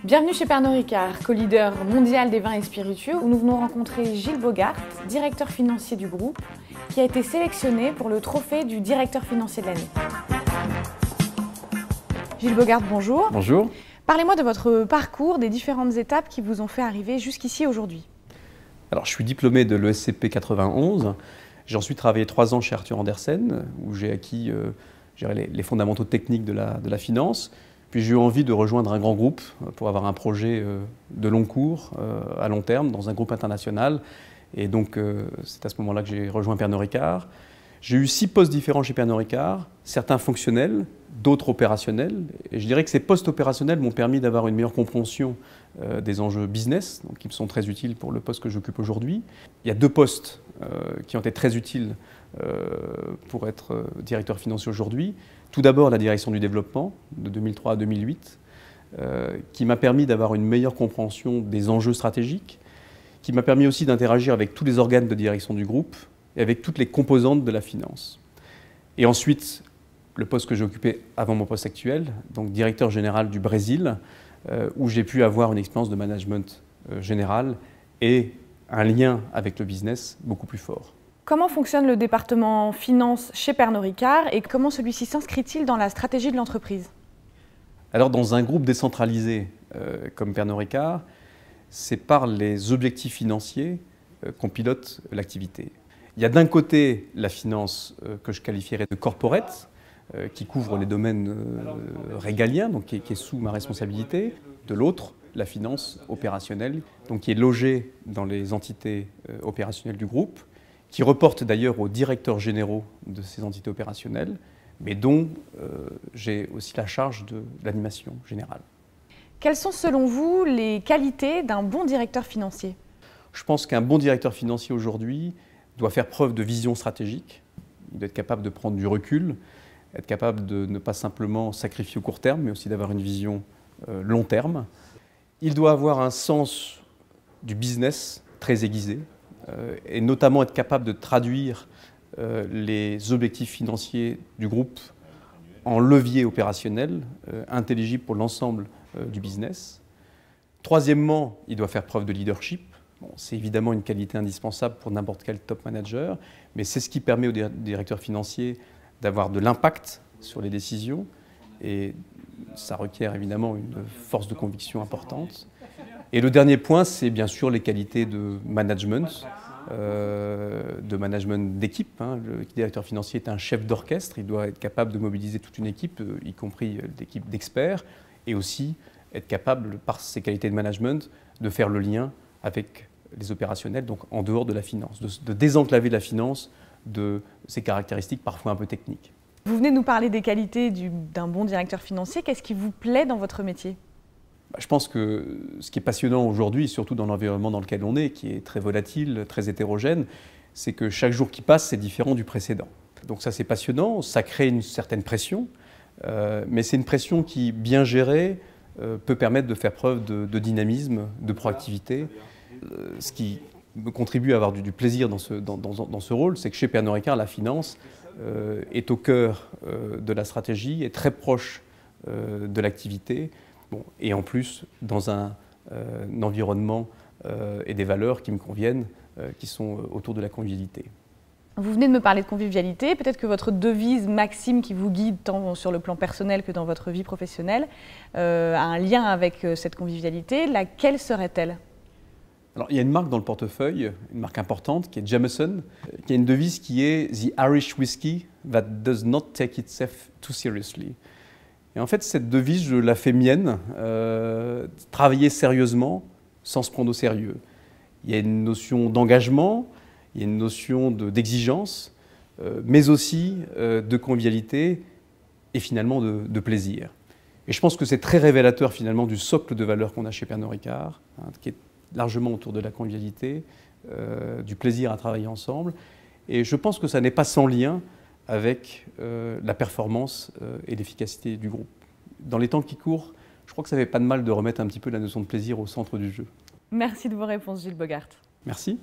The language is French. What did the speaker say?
Bienvenue chez Pernod Ricard, co-leader mondial des vins et spiritueux, où nous venons rencontrer Gilles Bogart, directeur financier du groupe, qui a été sélectionné pour le trophée du directeur financier de l'année. Gilles Bogart, bonjour. Bonjour. Parlez-moi de votre parcours, des différentes étapes qui vous ont fait arriver jusqu'ici aujourd'hui. Alors, je suis diplômé de l'ESCP 91. J'ai ensuite travaillé 3 ans chez Arthur Andersen, où j'ai acquis les fondamentaux techniques de la finance. Puis j'ai eu envie de rejoindre un grand groupe pour avoir un projet de long cours, à long terme, dans un groupe international. Et donc, c'est à ce moment-là que j'ai rejoint Pernod Ricard. J'ai eu 6 postes différents chez Pernod Ricard, certains fonctionnels, d'autres opérationnels. Et je dirais que ces postes opérationnels m'ont permis d'avoir une meilleure compréhension des enjeux business, donc qui me sont très utiles pour le poste que j'occupe aujourd'hui. Il y a 2 postes qui ont été très utiles pour être directeur financier aujourd'hui. Tout d'abord, la direction du développement, de 2003 à 2008, qui m'a permis d'avoir une meilleure compréhension des enjeux stratégiques, qui m'a permis aussi d'interagir avec tous les organes de direction du groupe et avec toutes les composantes de la finance. Et ensuite, le poste que j'ai occupé avant mon poste actuel, donc directeur général du Brésil, où j'ai pu avoir une expérience de management général et un lien avec le business beaucoup plus fort. Comment fonctionne le département finance chez Pernod Ricard et comment celui-ci s'inscrit-il dans la stratégie de l'entreprise? Alors, dans un groupe décentralisé comme Pernod Ricard, c'est par les objectifs financiers qu'on pilote l'activité. Il y a d'un côté la finance que je qualifierais de corporate, qui couvre les domaines régaliens, donc qui est sous ma responsabilité. De l'autre, la finance opérationnelle, donc qui est logée dans les entités opérationnelles du groupe, qui reporte d'ailleurs aux directeurs généraux de ces entités opérationnelles, mais dont j'ai aussi la charge de l'animation générale. Quelles sont selon vous les qualités d'un bon directeur financier? Je pense qu'un bon directeur financier aujourd'hui doit faire preuve de vision stratégique, il doit être capable de prendre du recul, être capable de ne pas simplement sacrifier au court terme, mais aussi d'avoir une vision long terme. Il doit avoir un sens du business très aiguisé, et notamment être capable de traduire les objectifs financiers du groupe en levier opérationnel, intelligible pour l'ensemble du business. Troisièmement, il doit faire preuve de leadership. Bon, c'est évidemment une qualité indispensable pour n'importe quel top manager, mais c'est ce qui permet au directeur financier d'avoir de l'impact sur les décisions, et ça requiert évidemment une force de conviction importante. Et le dernier point, c'est bien sûr les qualités de management d'équipe. Le directeur financier est un chef d'orchestre, il doit être capable de mobiliser toute une équipe, y compris l'équipe d'experts, et aussi être capable, par ses qualités de management, de faire le lien avec les opérationnels, donc en dehors de la finance, de désenclaver la finance de ses caractéristiques parfois un peu techniques. Vous venez de nous parler des qualités d'un bon directeur financier. Qu'est-ce qui vous plaît dans votre métier? Je pense que ce qui est passionnant aujourd'hui, surtout dans l'environnement dans lequel on est, qui est très volatile, très hétérogène, c'est que chaque jour qui passe, c'est différent du précédent. Donc ça, c'est passionnant, ça crée une certaine pression, mais c'est une pression qui, bien gérée, peut permettre de faire preuve de dynamisme, de proactivité. Ce qui me contribue à avoir du plaisir dans ce rôle, c'est que chez Pernod Ricard, la finance est au cœur de la stratégie, est très proche de l'activité, et en plus dans un environnement et des valeurs qui me conviennent, qui sont autour de la convivialité. Vous venez de me parler de convivialité, peut-être que votre devise maxime qui vous guide tant sur le plan personnel que dans votre vie professionnelle a un lien avec cette convivialité. Laquelle serait-elle? Alors, il y a une marque dans le portefeuille, une marque importante, qui est Jameson, qui a une devise qui est « The Irish Whiskey that does not take itself too seriously ». Et en fait, cette devise, je la fais mienne, travailler sérieusement sans se prendre au sérieux. Il y a une notion d'engagement, il y a une notion d'exigence, mais aussi de convivialité et finalement de plaisir. Et je pense que c'est très révélateur finalement du socle de valeurs qu'on a chez Pernod Ricard, qui est largement autour de la convivialité, du plaisir à travailler ensemble. Et je pense que ça n'est pas sans lien avec la performance et l'efficacité du groupe. Dans les temps qui courent, je crois que ça ne fait pas de mal de remettre un petit peu la notion de plaisir au centre du jeu. Merci de vos réponses, Gilles Bogart. Merci.